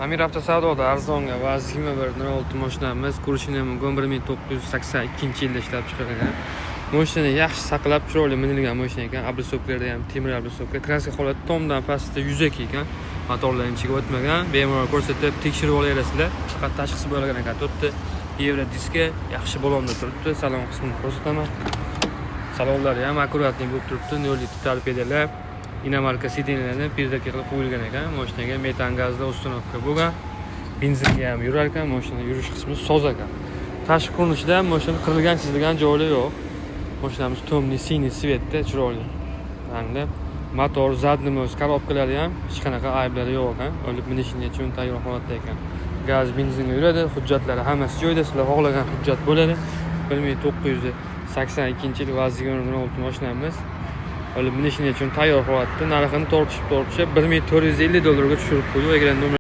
Amir avtosavdoda arzonga VAZ 2106 mashinamiz ko'rishingiz mumkin 1982-yilda ishlab chiqarilgan. Mashina yaxshi saqlab chiroyli minilgan mashina ekan. Abrisovkalarda ham temir abrisovka. Kraska holati tomdan pastda yuzak ekan. Motorlarning ichiga o'tmagan. Bemalol ko'rsatib tekshirib olasizlar. Faqat tashqisi bo'lgan ekan. 4 Euro diska yaxshi bo'lomda turibdi. Salon qismini ko'rsataman. Salonlari ham akkuratli bo'lib turibdi. 0 litr torpedalar. Inomarka sidinlarni pirdaka qilib qo'yilgan ekan. Mashinaga metan gazda uстановка bo'lgan. Benzinga ham yurar ekan. Mashina yurish qismi soz ekan. Tashqi ko'rinishida ham mashina qirilgan, chizilgan joyi yo'q. Mashinamiz tomli, siniy svetda chiroyli. Rangda motor, zadniy o'z korobkalari ham hech qanaqa ayblari yo'q ekan. Olib minishga uchun tayyor holatda ekan. Gaz, benzinga yuradi. Hujjatlari hammasi joyida. Sizlar xohlagan hujjat bo'ladi. 1982-yil VAZ 2106 mashinamiz. Olib minishga uchun tayyor holatda. Narxini tortishib $1450 ga tushirib qo'ydi.